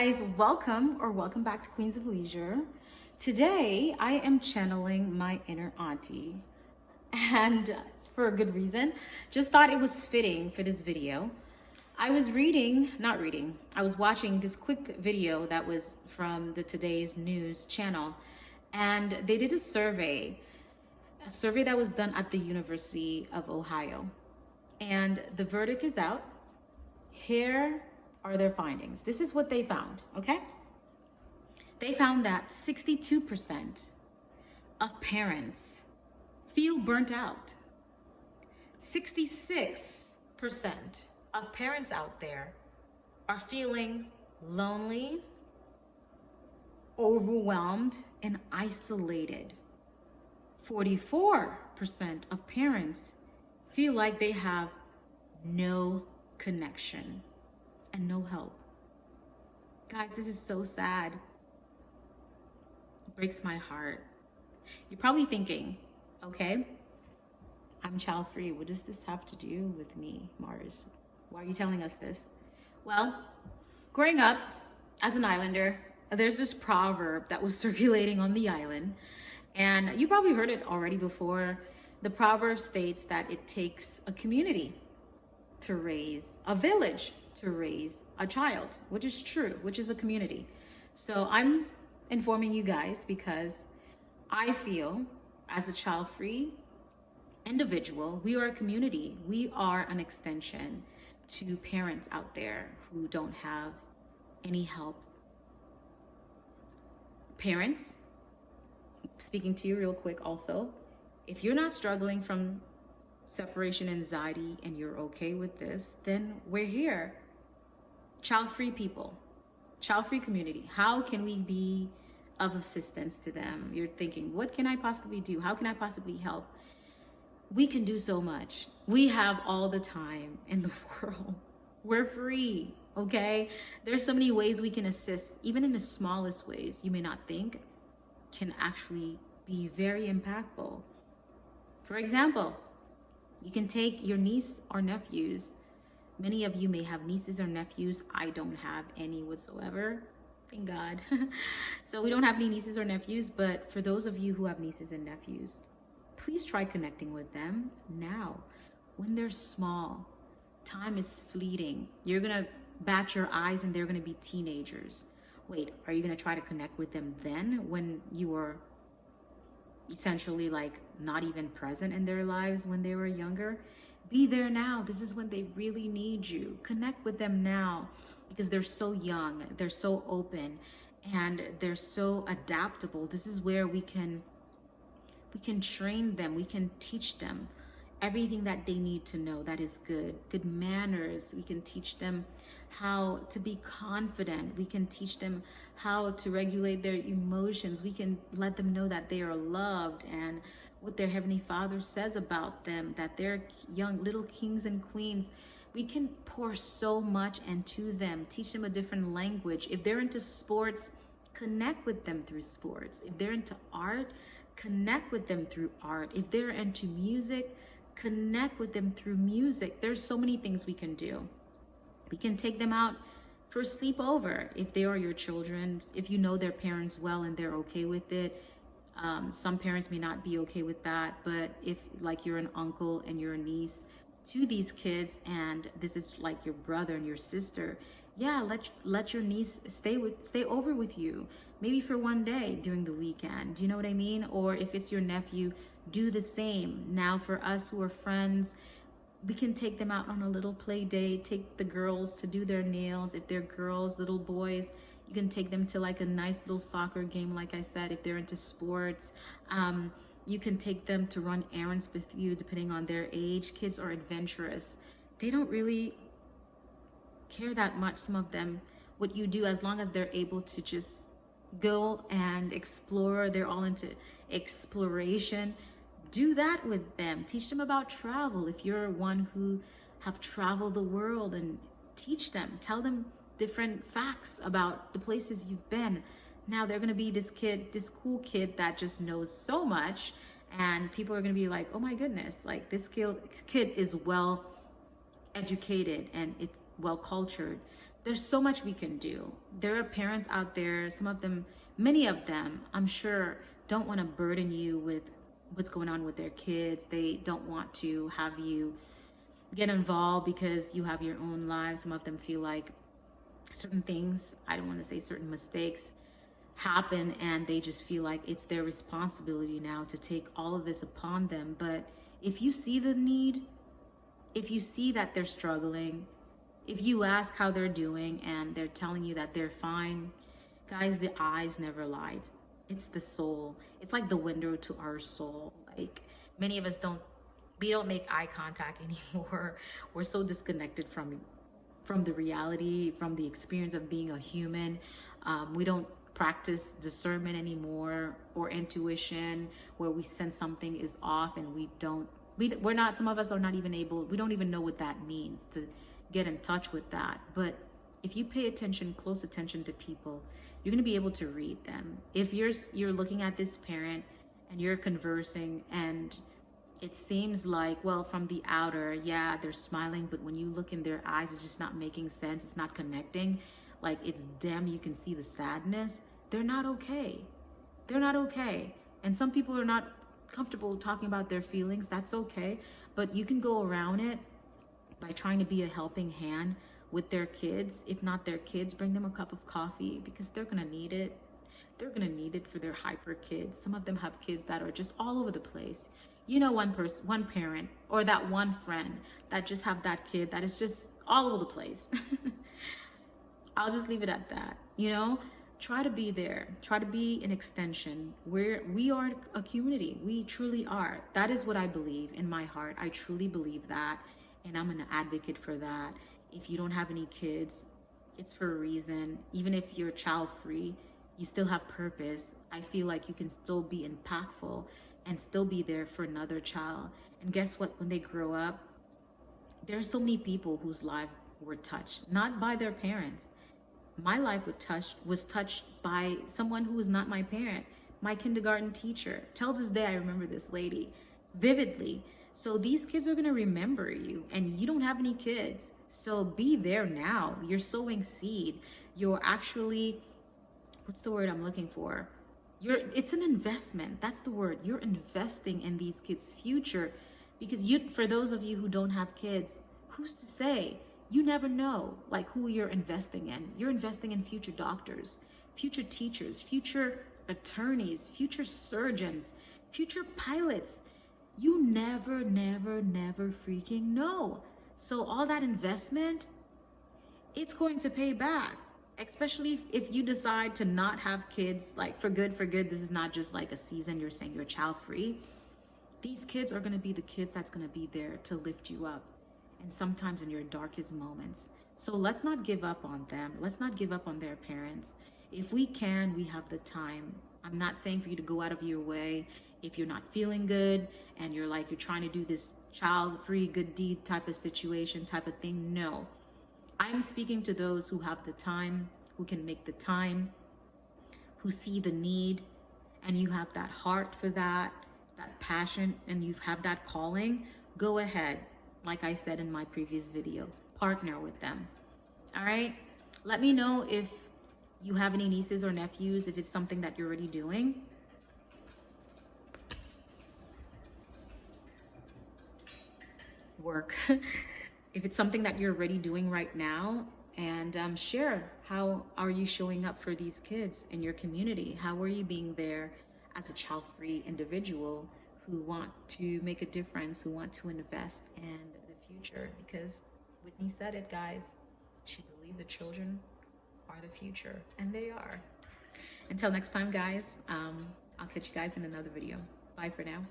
guys, welcome back to Queens of Leisure. Today I am channeling my inner auntie, and it's for a good reason. Just thought it was fitting for this video. I was I was watching this quick video that was from the Today's News channel, and they did a survey that was done at the University of Ohio. And the verdict is out. Here are their findings. This is what they found, okay? They found that 62% of parents feel burnt out. 66% of parents out there are feeling lonely, overwhelmed, and isolated. 44% of parents feel like they have no connection and no help. Guys, this is so sad. It breaks my heart. You're probably thinking, okay, I'm child free. What does this have to do with me, Mars? Why are you telling us this? Well, growing up as an islander, there's this proverb that was circulating on the island, and you probably heard it already before. The proverb states that it takes a community to raise a village, to raise a child, which is true, which is a community. So I'm informing you guys because I feel as a child-free individual, we are a community. We are an extension to parents out there who don't have any help. Parents, speaking to you real quick also, if you're not struggling from separation anxiety and you're okay with this, then we're here. Child-free people, child-free community. How can we be of assistance to them? You're thinking, what can I possibly do? How can I possibly help? We can do so much. We have all the time in the world. We're free, okay? There's so many ways we can assist, even in the smallest ways you may not think can actually be very impactful. For example, you can take your niece or nephews. Many of you may have nieces or nephews. I don't have any whatsoever. Thank God. So we don't have any nieces or nephews, but for those of you who have nieces and nephews, please try connecting with them now when they're small. Time is fleeting. You're gonna bat your eyes and they're gonna be teenagers. Wait, are you gonna try to connect with them then when you were essentially like not even present in their lives when they were younger? Be there now. This is when they really need you. Connect with them now because they're so young, they're so open, and they're so adaptable. This is where we can train them, we can teach them everything that they need to know that is good manners. We can teach them how to be confident. We can teach them how to regulate their emotions. We can let them know that they are loved and what their Heavenly Father says about them, that they're young little kings and queens. We can pour so much into them, teach them a different language. If they're into sports, connect with them through sports. If they're into art, connect with them through art. If they're into music, connect with them through music. There's so many things we can do. We can take them out for a sleepover if they are your children, if you know their parents well and they're okay with it. Some parents may not be okay with that, but if like you're an uncle and you're a niece to these kids and this is like your brother and your sister, yeah, let your niece stay over with you, maybe for one day during the weekend. Do you know what I mean? Or if it's your nephew, do the same. Now for us who are friends, we can take them out on a little play date, take the girls to do their nails. If they're girls, little boys, you can take them to like a nice little soccer game, like I said, if they're into sports. You can take them to run errands with you, depending on their age. Kids are adventurous. They don't really care that much, some of them, what you do, as long as they're able to just go and explore. They're all into exploration. Do that with them. Teach them about travel. If you're one who have traveled the world, and teach them, tell them different facts about the places you've been. Now they're gonna be this cool kid that just knows so much, and people are gonna be like, oh my goodness, like this kid is well educated and it's well cultured. there's so much we can do. There are parents out there, some of them, many of them, I'm sure, don't want to burden you with what's going on with their kids. They don't want to have you get involved because you have your own lives. Some of them feel like certain things, I don't want to say certain mistakes, happen, and they just feel like it's their responsibility now to take all of this upon them. But if you see the need, if you see that they're struggling, if you ask how they're doing and they're telling you that they're fine, guys, the eyes never lie. It's the soul. It's like the window to our soul. Like, many of us we don't make eye contact anymore. We're so disconnected from the reality, from the experience of being a human. We don't practice discernment anymore, or intuition, where we sense something is off and we're not, some of us are not even able, we don't even know what that means to get in touch with that. But if you pay attention, close attention to people, you're going to be able to read them. If you're looking at this parent and you're conversing, and it seems like, well, from the outer, yeah, they're smiling, but when you look in their eyes, it's just not making sense. It's not connecting. Like, it's dim, you can see the sadness. They're not okay. They're not okay. And some people are not comfortable talking about their feelings. That's okay. But you can go around it by trying to be a helping hand with their kids. If not their kids, bring them a cup of coffee, because they're going to need it. They're going to need it for their hyper kids. Some of them have kids that are just all over the place. You know, one parent, or that one friend that just have that kid that is just all over the place. I'll just leave it at that. You know, try to be there. Try to be an extension. We are a community. We truly are. That is what I believe in my heart. I truly believe that. And I'm an advocate for that. If you don't have any kids, it's for a reason. Even if you're child free, you still have purpose. I feel like you can still be impactful and still be there for another child. And guess what? When they grow up, there's so many people whose lives were touched, not by their parents. My life was touched by someone who was not my parent, my kindergarten teacher. Till this day, I remember this lady vividly. So these kids are going to remember you, and you don't have any kids. So be there now. You're sowing seed. You're actually, what's the word I'm looking for? It's an investment. That's the word. You're investing in these kids' future, because for those of you who don't have kids, who's to say? You never know, like, who you're investing in. You're investing in future doctors, future teachers, future attorneys, future surgeons, future pilots. You never, never, never freaking know. So all that investment, it's going to pay back. Especially if you decide to not have kids, like, for good. This is not just like a season. You're saying you're child free. These kids are going to be the kids that's going to be there to lift you up, and sometimes in your darkest moments. So let's not give up on them. Let's not give up on their parents. If we can, we have the time. I'm not saying for you to go out of your way if you're not feeling good and you're trying to do this child-free good deed type of situation, type of thing. No. I'm speaking to those who have the time, who can make the time, who see the need, and you have that heart for that passion, and you have that calling. Go ahead. Like I said in my previous video, partner with them. All right? Let me know if you have any nieces or nephews, if it's something that you're already doing. If it's something that you're already doing right now, and share, how are you showing up for these kids in your community? How are you being there as a child-free individual who want to make a difference, who want to invest in the future? Because Whitney said it, guys. She believed the children are the future, and they are. Until next time, guys, I'll catch you guys in another video. Bye for now.